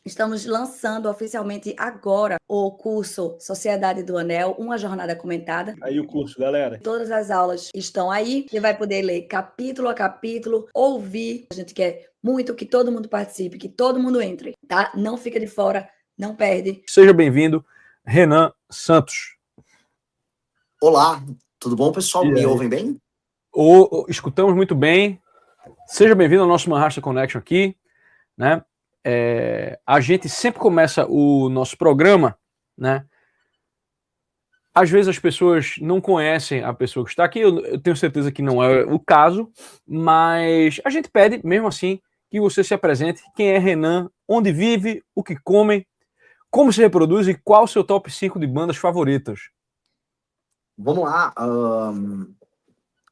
Estamos lançando oficialmente agora o curso Sociedade do Anel, uma jornada comentada. Aí o curso, galera. Todas as aulas estão aí. Você vai poder ler capítulo a capítulo, ouvir. A gente quer muito que todo mundo participe, que todo mundo entre, tá? Não fica de fora, não perde. Seja bem-vindo, Renan Santos. Olá, tudo bom, pessoal? Me ouvem bem? Escutamos muito bem. Seja bem-vindo ao nosso Maharashtra Connection aqui, né? A gente sempre começa o nosso programa, né? Às vezes as pessoas não conhecem a pessoa que está aqui, eu tenho certeza que não é o caso, mas a gente pede, mesmo assim, que você se apresente. Quem é Renan, onde vive, o que come, como se reproduz e qual o seu top 5 de bandas favoritas? Vamos lá.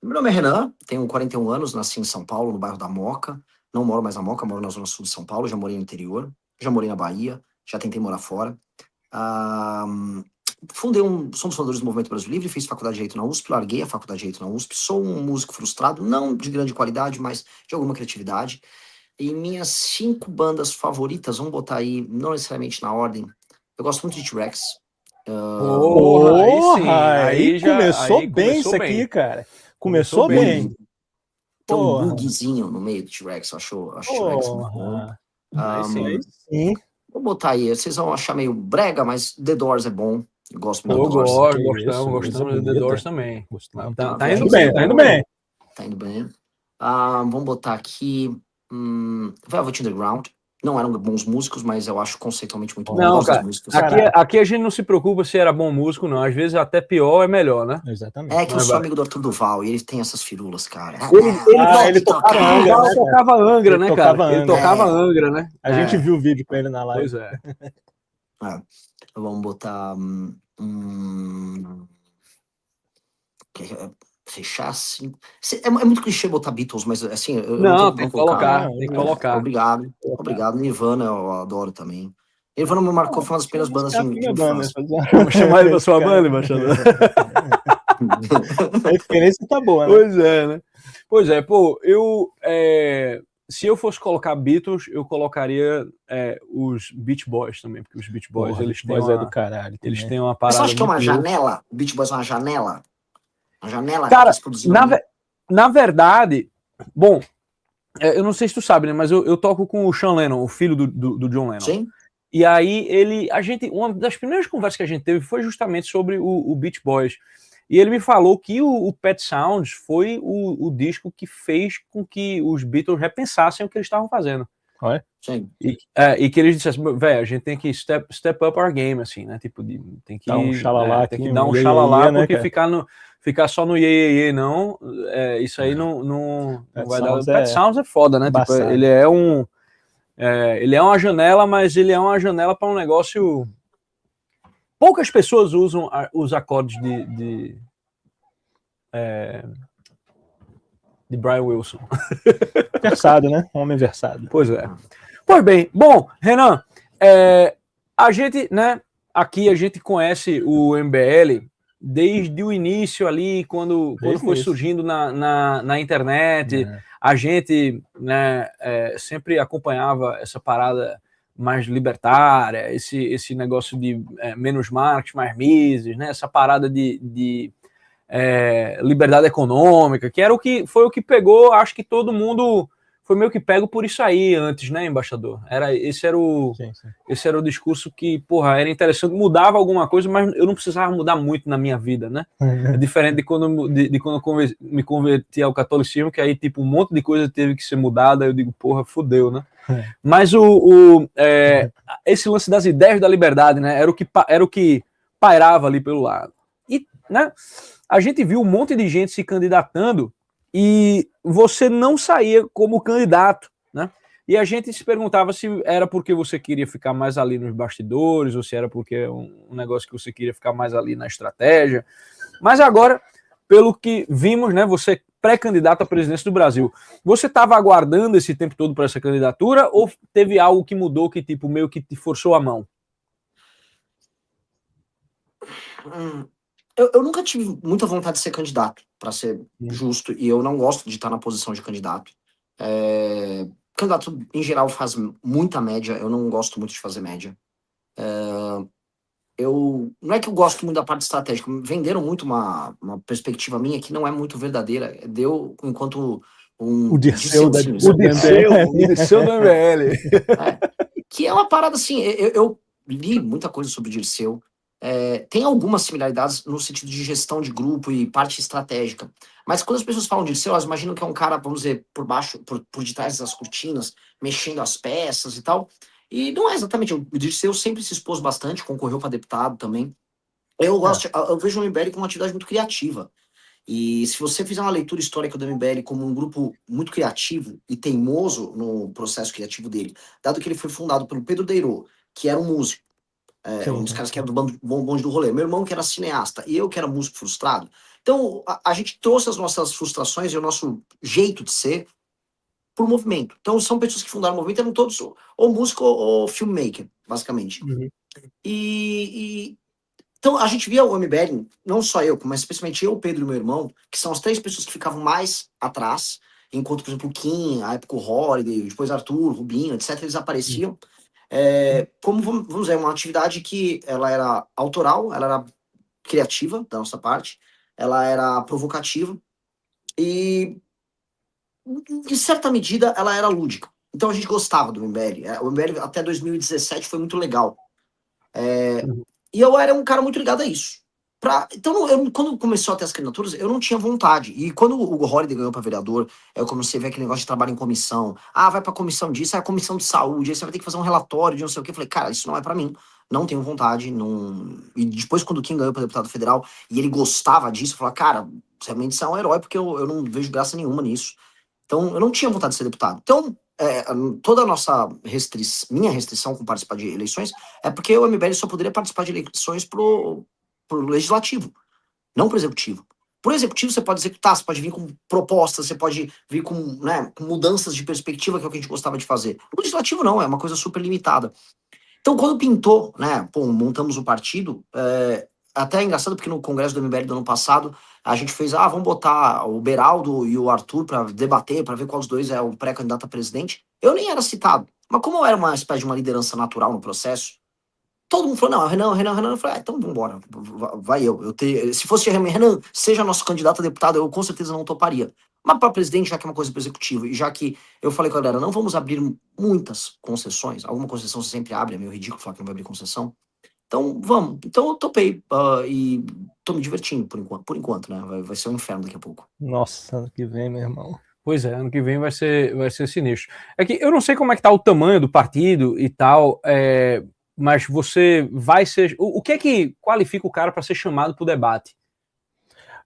Meu nome é Renan, tenho 41 anos, nasci em São Paulo, no bairro da Moca. Não moro mais na Moca, moro na zona sul de São Paulo, já morei no interior, já morei na Bahia, já tentei morar fora. Somos fundadores do Movimento Brasil Livre, fiz faculdade de Direito na USP, larguei a faculdade de Direito na USP, sou um músico frustrado, não de grande qualidade, mas de alguma criatividade. E minhas 5 bandas favoritas, vamos botar aí, não necessariamente na ordem, eu gosto muito de T-Rex. Aí começou bem isso aqui, cara. Começou bem. Tem um bugzinho no meio do T-Rex, eu acho T-Rex muito bom. Sim. Vou botar aí, vocês vão achar meio brega, mas The Doors é bom. Eu gosto muito do The Doors. Gostamos de The Doors também. Tá indo bem, tá indo bem. Tá indo bem. Vamos botar aqui Velvet Underground. Não eram bons músicos, mas eu acho conceitualmente muito bom. Não, cara, aqui a gente não se preocupa se era bom músico, não. Às vezes até pior é melhor, né? Exatamente. É que eu sou amigo do Arthur Duval e ele tem essas firulas, cara. Ele tocava Angra, né, cara? Ele tocava Angra, né? A gente viu o vídeo com ele na live. Pois é. Vamos botar... fechar assim... É muito clichê botar Beatles, mas assim... Não, tem que colocar, tem que colocar. Obrigado. Nirvana eu adoro também. Nirvana me marcou, foi uma das primeiras bandas de infância. Vamos chamar ele pra sua banda, embaixador? A referência tá boa, né? Pois é, né? Pois é, pô, se eu fosse colocar Beatles, eu colocaria os Beach Boys também, porque os Beach Boys, eles têm do caralho. Eles têm uma parada. Você acha que é uma janela? O Beach Boys é uma janela? Uma janela? Cara, na verdade, bom, eu não sei se tu sabe, né? Mas eu toco com o Sean Lennon, o filho do John Lennon. Sim. E aí uma das primeiras conversas que a gente teve foi justamente sobre o Beach Boys. E ele me falou que o Pet Sounds foi o disco que fez com que os Beatles repensassem o que eles estavam fazendo. Sim. E que eles dissessem, velho, a gente tem que step up our game, assim, né? Tipo, tem que dar um xalalá, tem que dar um xalalá, porque né, ficar só no iê, não, isso aí não vai dar. O Pet Sounds é foda, né? Tipo, ele é uma janela, mas ele é uma janela para um negócio. Poucas pessoas usam os acordes de Brian Wilson. Versado, né? Homem versado. Pois é. Pois bem, bom, Renan, a gente, né, aqui a gente conhece o MBL desde o início ali, quando foi surgindo na internet, a gente, né, sempre acompanhava essa parada mais libertária, esse negócio de menos marketing, mais Mises, né, essa parada de liberdade econômica, que foi o que pegou, acho que todo mundo foi meio que pego por isso aí antes, né, embaixador? Esse era o discurso que, porra, era interessante, mudava alguma coisa, mas eu não precisava mudar muito na minha vida, né? É diferente de quando eu me converti ao catolicismo, que aí, tipo, um monte de coisa teve que ser mudada, eu digo, porra, fudeu, né? Mas esse lance das ideias da liberdade, né, era o que pairava ali pelo lado. E, né, a gente viu um monte de gente se candidatando e você não saía como candidato, né? E a gente se perguntava se era porque você queria ficar mais ali nos bastidores ou se era porque é um negócio que você queria ficar mais ali na estratégia. Mas agora, pelo que vimos, né, você pré-candidato à presidência do Brasil. Você estava aguardando esse tempo todo para essa candidatura ou teve algo que mudou que tipo meio que te forçou a mão? Eu nunca tive muita vontade de ser candidato, para ser justo, e eu não gosto de estar na posição de candidato. candidato, em geral, faz muita média. Eu não gosto muito de fazer média. Não é que eu gosto muito da parte estratégica. Venderam muito uma perspectiva minha que não é muito verdadeira. Deu enquanto o Dirceu do MBL. Que é uma parada assim. Eu li muita coisa sobre o Dirceu. Tem algumas similaridades no sentido de gestão de grupo e parte estratégica. Mas quando as pessoas falam de Dirceu, elas imaginam que é um cara, vamos dizer, por baixo, por detrás das cortinas, mexendo as peças e tal. E não é exatamente. O Dirceu sempre se expôs bastante, concorreu para deputado também. Eu vejo o MBL como uma atividade muito criativa. E se você fizer uma leitura histórica do MBL como um grupo muito criativo e teimoso no processo criativo dele, dado que ele foi fundado pelo Pedro Deirô, que era um músico, um dos caras que era do bonde do rolê. Meu irmão que era cineasta e eu que era músico frustrado. Então, a gente trouxe as nossas frustrações e o nosso jeito de ser pro movimento. Então, são pessoas que fundaram o movimento, eram todos ou músico ou filmmaker, basicamente. Então, a gente via o MBL, não só eu, mas especialmente eu, Pedro e meu irmão, que são as 3 pessoas que ficavam mais atrás, enquanto, por exemplo, o Kim, a época o Holiday, depois Arthur, Rubinho, etc., eles apareciam. Como, vamos dizer, uma atividade que ela era autoral, ela era criativa da nossa parte, ela era provocativa e, em certa medida, ela era lúdica. Então a gente gostava do MBL. O MBL até 2017 foi muito legal. E eu era um cara muito ligado a isso. Então, quando começou a ter as candidaturas, eu não tinha vontade. E quando o Holiday ganhou para vereador, eu comecei a ver aquele negócio de trabalho em comissão. Vai pra comissão disso, a comissão de saúde, aí você vai ter que fazer um relatório de não sei o quê. Eu falei, cara, isso não é para mim. Não tenho vontade. Não... E depois, quando o Kim ganhou para deputado federal, e ele gostava disso, eu falei, cara, realmente você é um herói, porque eu não vejo graça nenhuma nisso. Então, eu não tinha vontade de ser deputado. Então, toda a nossa minha restrição com participar de eleições é porque o MBL só poderia participar de eleições pro legislativo, não pro executivo. Pro executivo você pode executar, você pode vir com propostas, você pode vir com mudanças de perspectiva, que é o que a gente gostava de fazer. No legislativo não, é uma coisa super limitada. Então quando pintou, montamos o partido, até é engraçado porque no congresso do MBL do ano passado, a gente fez, vamos botar o Beraldo e o Arthur para debater, para ver qual dos dois é o pré-candidato a presidente. Eu nem era citado, mas como eu era uma espécie de uma liderança natural no processo, todo mundo falou, não, Renan. Eu falei, então vambora, vai eu. Se fosse Renan, seja nosso candidato a deputado, eu com certeza não toparia. Mas para presidente, já que é uma coisa para executivo, e já que eu falei com a galera, não vamos abrir muitas concessões, alguma concessão você sempre abre, é meio ridículo falar que não vai abrir concessão. Então, vamos. Então eu topei e tô me divertindo por enquanto, né? Vai ser um inferno daqui a pouco. Nossa, ano que vem, meu irmão. Pois é, ano que vem vai ser sinistro. É que eu não sei como é que tá o tamanho do partido e tal, mas você vai ser... O que é que qualifica o cara para ser chamado para o debate?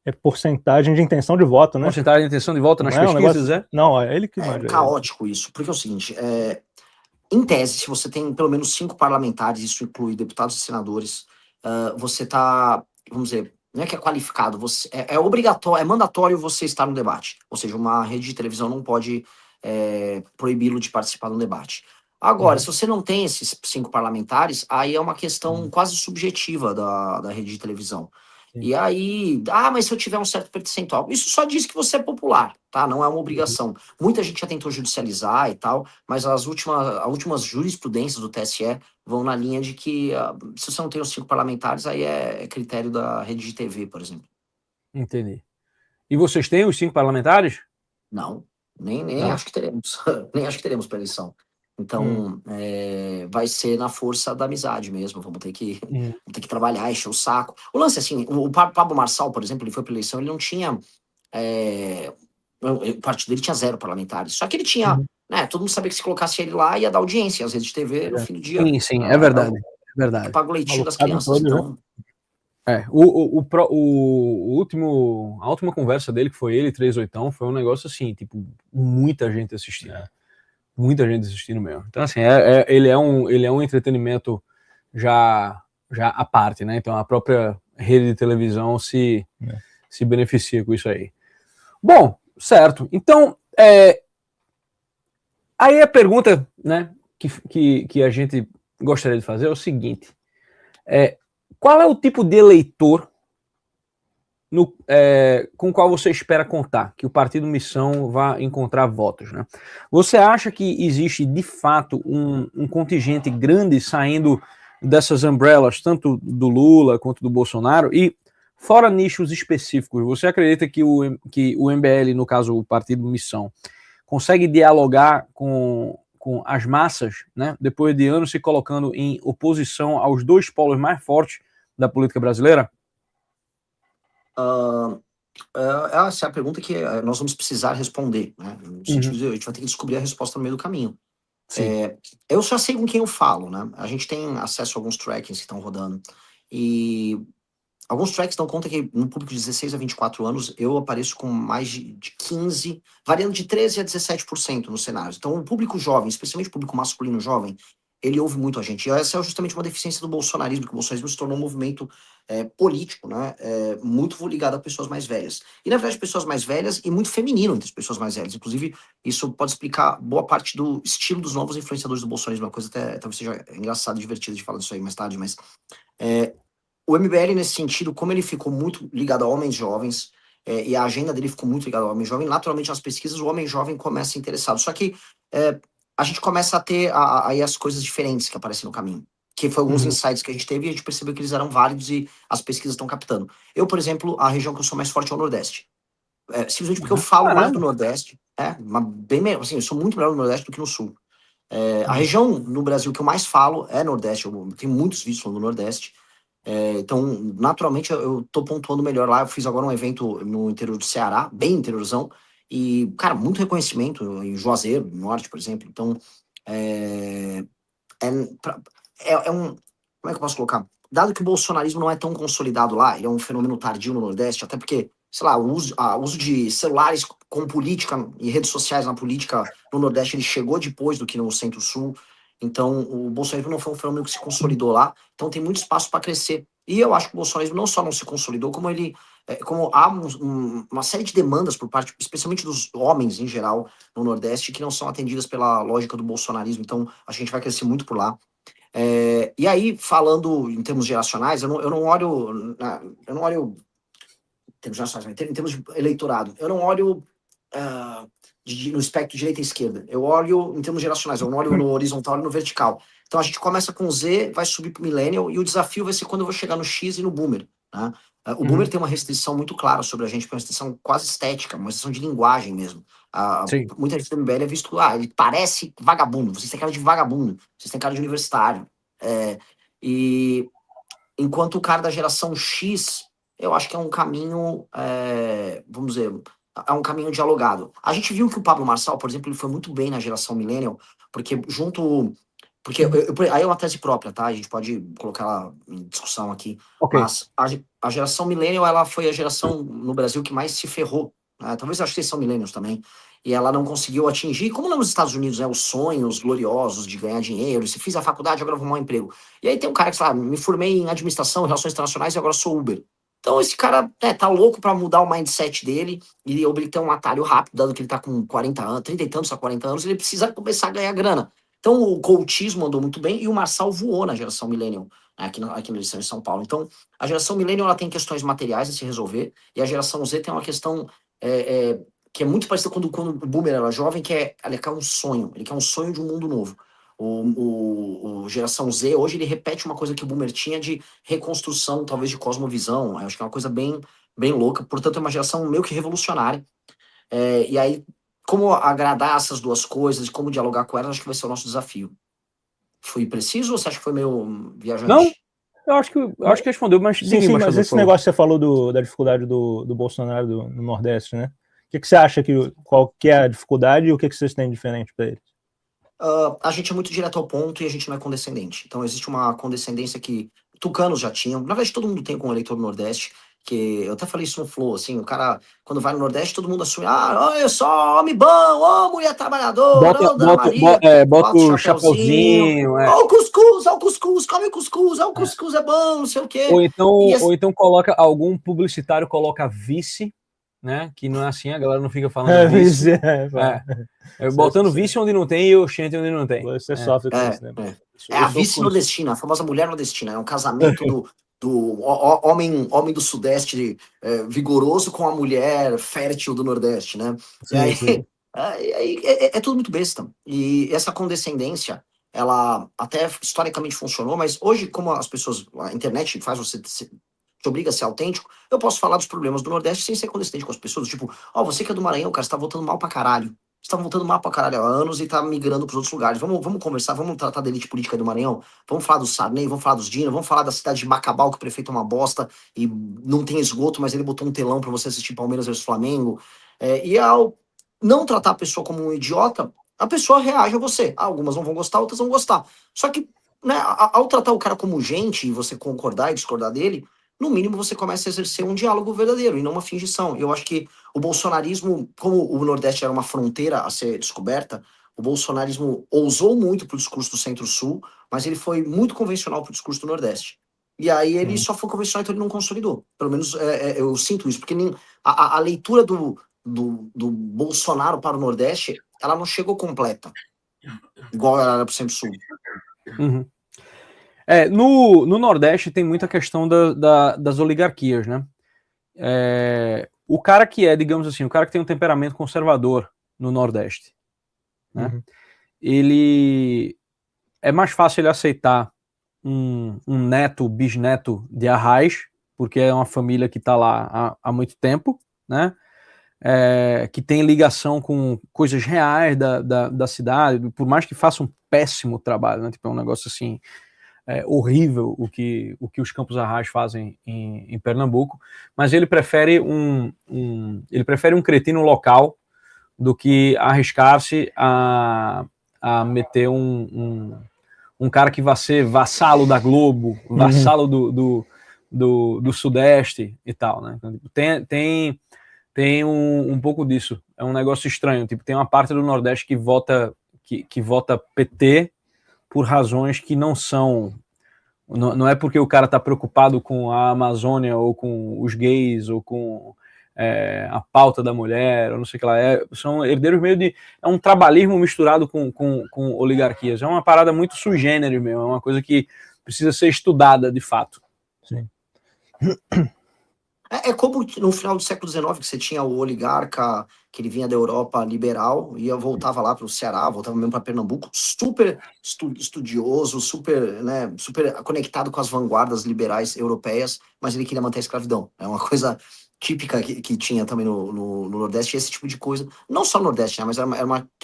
É porcentagem de intenção de voto, né? Porcentagem de intenção de voto nas pesquisas, Não, é ele que... É caótico isso, porque é o seguinte, em tese, se você tem pelo menos 5 parlamentares, isso inclui deputados e senadores, você tá, vamos dizer, não é que é qualificado, é obrigatório, é mandatório você estar no debate. Ou seja, uma rede de televisão não pode proibi-lo de participar do debate. Agora, se você não tem esses 5 parlamentares, aí é uma questão quase subjetiva da rede de televisão. E aí, mas se eu tiver um certo percentual, isso só diz que você é popular, tá? Não é uma obrigação. Muita gente já tentou judicializar e tal, mas as últimas jurisprudências do TSE vão na linha de que se você não tem os 5 parlamentares, aí é critério da rede de TV, por exemplo. Entendi. E vocês têm os 5 parlamentares? Não, nem acho que teremos. Nem acho que teremos para eleição. Então, vai ser na força da amizade mesmo. Vamos ter que trabalhar, encher o saco. O lance, assim, o Pablo Marçal, por exemplo, ele foi para eleição, ele não tinha... o partido dele tinha 0 parlamentares. Só que ele tinha... todo mundo sabia que se colocasse ele lá, ia dar audiência. Às redes de TV, no fim do dia... Sim, é verdade. É verdade. Paga o leitinho das crianças, então... A última conversa dele, que foi ele, 38ão, foi um negócio assim, tipo, muita gente assistindo. Muita gente assistindo mesmo. Então, assim, ele é um entretenimento já à parte, né? Então, a própria rede de televisão se beneficia com isso aí. Bom, certo. Então, aí a pergunta, né, que a gente gostaria de fazer é o seguinte. Qual é o tipo de eleitor com o qual você espera contar, que o Partido Missão vá encontrar votos, né? Você acha que existe, de fato, um contingente grande saindo dessas umbrellas, tanto do Lula quanto do Bolsonaro, e fora nichos específicos, você acredita que o MBL, no caso o Partido Missão, consegue dialogar com as massas, né, depois de anos se colocando em oposição aos dois polos mais fortes da política brasileira? Essa é a pergunta que nós vamos precisar responder, né? No sentido de a gente vai ter que descobrir a resposta no meio do caminho. Eu já sei com quem eu falo, né? A gente tem acesso a alguns trackings que estão rodando, e alguns tracks dão conta que no público de 16 a 24 anos eu apareço com mais de 15, variando de 13 a 17% nos cenários. Então o público jovem, especialmente o público masculino jovem, ele ouve muito a gente. E essa é justamente uma deficiência do bolsonarismo, que o bolsonarismo se tornou um movimento político, né? Muito ligado a pessoas mais velhas. E, na verdade, pessoas mais velhas e muito feminino entre as pessoas mais velhas. Inclusive, isso pode explicar boa parte do estilo dos novos influenciadores do bolsonarismo. Uma coisa até talvez seja engraçada e divertida de falar disso aí mais tarde, mas o MBL, nesse sentido, como ele ficou muito ligado a homens jovens, e a agenda dele ficou muito ligada ao homem jovem, naturalmente nas pesquisas o homem jovem começa interessado. Só que a gente começa a ter aí as coisas diferentes que aparecem no caminho, que foi alguns insights que a gente teve e a gente percebeu que eles eram válidos e as pesquisas estão captando. Eu, por exemplo, a região que eu sou mais forte é o Nordeste. Simplesmente porque eu falo mais do Nordeste, assim, eu sou muito melhor no Nordeste do que no Sul. A região no Brasil que eu mais falo é Nordeste, eu tenho muitos vídeos no Nordeste. Então, naturalmente, eu tô pontuando melhor lá. Eu fiz agora um evento no interior do Ceará, bem interiorzão, e, cara, muito reconhecimento em Juazeiro, no Norte, por exemplo. Então, como é que eu posso colocar? Dado que o bolsonarismo não é tão consolidado lá, ele é um fenômeno tardio no Nordeste, até porque, sei lá, o uso de celulares com política e redes sociais na política no Nordeste, ele chegou depois do que no Centro-Sul. Então, o bolsonarismo não foi um fenômeno que se consolidou lá, então tem muito espaço para crescer. E eu acho que o bolsonarismo não só não se consolidou, como há uma série de demandas por parte, especialmente dos homens em geral, no Nordeste, que não são atendidas pela lógica do bolsonarismo. Então, a gente vai crescer muito por lá. E aí, falando em termos geracionais, eu não olho em termos geracionais, em termos de eleitorado, eu não olho no espectro direita e esquerda. Eu olho em termos geracionais, eu não olho no horizontal e no vertical. Então a gente começa com Z, vai subir para o millennial, e o desafio vai ser quando eu vou chegar no X e no boomer, né? O boomer tem uma restrição muito clara sobre a gente, uma restrição quase estética, uma restrição de linguagem mesmo. Muita gente do MBL é visto, ele parece vagabundo, vocês têm cara de vagabundo, vocês têm cara de universitário. E enquanto o cara da geração X, eu acho que é um caminho, vamos dizer, é um caminho dialogado. A gente viu que o Pablo Marçal, por exemplo, ele foi muito bem na geração millennial, porque aí é uma tese própria, tá? A gente pode colocar ela em discussão aqui. Okay. Mas a geração millennial, ela foi a geração no Brasil que mais se ferrou, né? Talvez acho que eles são millennials também. E ela não conseguiu atingir, como lá nos Estados Unidos, os sonhos gloriosos de ganhar dinheiro. Se fiz a faculdade, agora vou arrumar um emprego. E aí tem um cara que fala, me formei em administração, relações internacionais e agora sou Uber. Então esse cara tá louco para mudar o mindset dele e ele tem um atalho rápido, dado que ele tá com 40 anos, 30 e tantos a 40 anos, ele precisa começar a ganhar grana. Então o coachismo andou muito bem e o Marçal voou na geração millennial, né, aqui na eleição de São Paulo. Então a geração millennial ela tem questões materiais a se resolver e a geração Z tem uma questão que é muito parecida quando o boomer era jovem, ele quer um sonho, ele quer um sonho de um mundo novo. O geração Z, hoje, ele repete uma coisa que o boomer tinha de reconstrução, talvez de cosmovisão. Eu acho que é uma coisa bem, bem louca. Portanto, é uma geração meio que revolucionária. E aí, como agradar essas duas coisas, como dialogar com elas, acho que vai ser o nosso desafio. Fui preciso ou você acha que foi meio viajante? Não, eu acho que respondeu, mas... Sim, mas esse negócio que você falou da dificuldade do Bolsonaro no Nordeste, né? O que você acha qual que é a dificuldade e o que vocês têm de diferente para eles? A gente é muito direto ao ponto e a gente não é condescendente. Então existe uma condescendência que tucanos já tinham. Na verdade, todo mundo tem com o eleitor do Nordeste, que eu até falei isso no Flow, assim, o cara, quando vai no Nordeste, todo mundo assume, olha só, homem bom, mulher trabalhadora, bota o chapeuzinho, ó o cuscuz, come o cuscuz é bom, não sei o quê. Ou então coloca, algum publicitário coloca vice, né? Que não é assim, a galera não fica falando vice. Botando vice onde não tem e oxente onde não tem. Você sofre com isso, né? A vice nordestina, a famosa mulher nordestina. É um casamento homem do Sudeste vigoroso com a mulher fértil do Nordeste, né? Sim, E aí, sim. aí é tudo muito besta. E essa condescendência, ela até historicamente funcionou, mas hoje, como as pessoas, a internet faz você te obriga a ser autêntico, eu posso falar dos problemas do Nordeste sem ser condescendente com as pessoas. Tipo, você que é do Maranhão, cara, você tá voltando mal pra caralho. Você tá voltando mal pra caralho há anos e tá migrando pros outros lugares. Vamos conversar, vamos tratar da elite política do Maranhão. Vamos falar do Sarney, vamos falar dos Dina, vamos falar da cidade de Bacabal, que o prefeito é uma bosta e não tem esgoto, mas ele botou um telão pra você assistir Palmeiras versus Flamengo. E ao não tratar a pessoa como um idiota, a pessoa reage a você. Algumas não vão gostar, outras vão gostar. Só que, né, ao tratar o cara como gente e você concordar e discordar dele, no mínimo você começa a exercer um diálogo verdadeiro e não uma fingição. Eu acho que o bolsonarismo, como o Nordeste era uma fronteira a ser descoberta, o bolsonarismo ousou muito pro discurso do Centro-Sul, mas ele foi muito convencional pro discurso do Nordeste. E aí ele só foi convencional, então ele não consolidou. Pelo menos eu sinto isso, porque a leitura do Bolsonaro para o Nordeste, ela não chegou completa, igual ela era pro Centro-Sul. Uhum. No Nordeste tem muita questão das oligarquias, né? O cara que digamos assim, o cara que tem um temperamento conservador no Nordeste, né? Ele é mais fácil ele aceitar um neto, bisneto de Arraiz, porque é uma família que está lá há muito tempo, né? Que tem ligação com coisas reais da cidade, por mais que faça um péssimo trabalho, né? Tipo, é um negócio assim horrível o que os Campos Arrais fazem em Pernambuco, mas ele prefere ele prefere um cretino local do que arriscar-se a meter um cara que vai ser vassalo da Globo, vassalo do Sudeste e tal, né? Tem um pouco disso. É um negócio estranho. Tipo, tem uma parte do Nordeste que vota PT por razões que não são. Não é porque o cara tá preocupado com a Amazônia ou com os gays ou com a pauta da mulher, ou não sei o que lá. São herdeiros meio de. É um trabalhismo misturado com oligarquias. É uma parada muito sui generis mesmo. É uma coisa que precisa ser estudada de fato. Sim. É como no final do século XIX, que você tinha o oligarca, que ele vinha da Europa liberal, voltava lá para o Ceará, voltava mesmo para Pernambuco, super estudioso, super conectado com as vanguardas liberais europeias, mas ele queria manter a escravidão. É uma coisa típica que tinha também no Nordeste, esse tipo de coisa. Não só no Nordeste, né, mas era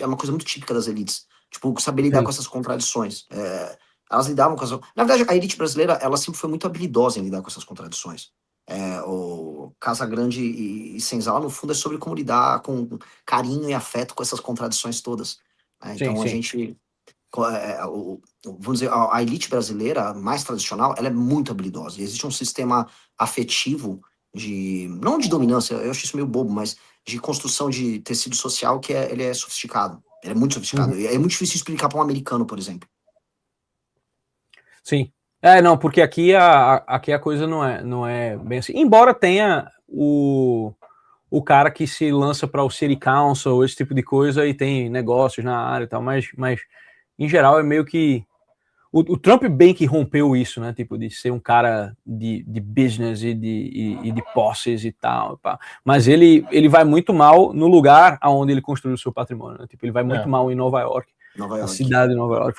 uma coisa muito típica das elites. Tipo, saber lidar com essas contradições. Elas lidavam com as... Na verdade, a elite brasileira, ela sempre foi muito habilidosa em lidar com essas contradições. O Casa Grande e Senzala, no fundo, é sobre como lidar com carinho e afeto com essas contradições todas. Então, sim. A gente... vamos dizer, a elite brasileira, mais tradicional, ela é muito habilidosa. E existe um sistema afetivo não de dominância, eu acho isso meio bobo, mas de construção de tecido social que ele é sofisticado. Ele é muito sofisticado. É muito difícil explicar para um americano, por exemplo. Sim. Não, porque aqui a coisa não é bem assim. Embora tenha o cara que se lança para o City Council, esse tipo de coisa, e tem negócios na área e tal, mas em geral é meio que... O Trump bem que rompeu isso, né? Tipo, de ser um cara de business e de posses e tal. Pá. Mas ele vai muito mal no lugar onde ele construiu o seu patrimônio. Né? Tipo, ele vai muito mal em Nova York. Na cidade de Nova York.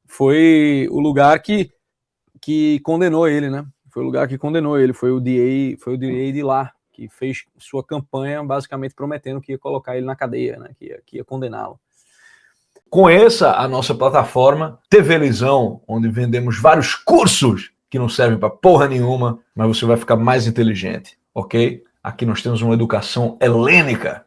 Foi o lugar que condenou ele, né? Foi o lugar que condenou ele. Foi o DA de lá, que fez sua campanha basicamente prometendo que ia colocar ele na cadeia, né? Que ia condená-lo. Conheça a nossa plataforma TV Lisão, onde vendemos vários cursos que não servem para porra nenhuma, mas você vai ficar mais inteligente, ok? Aqui nós temos uma educação helênica.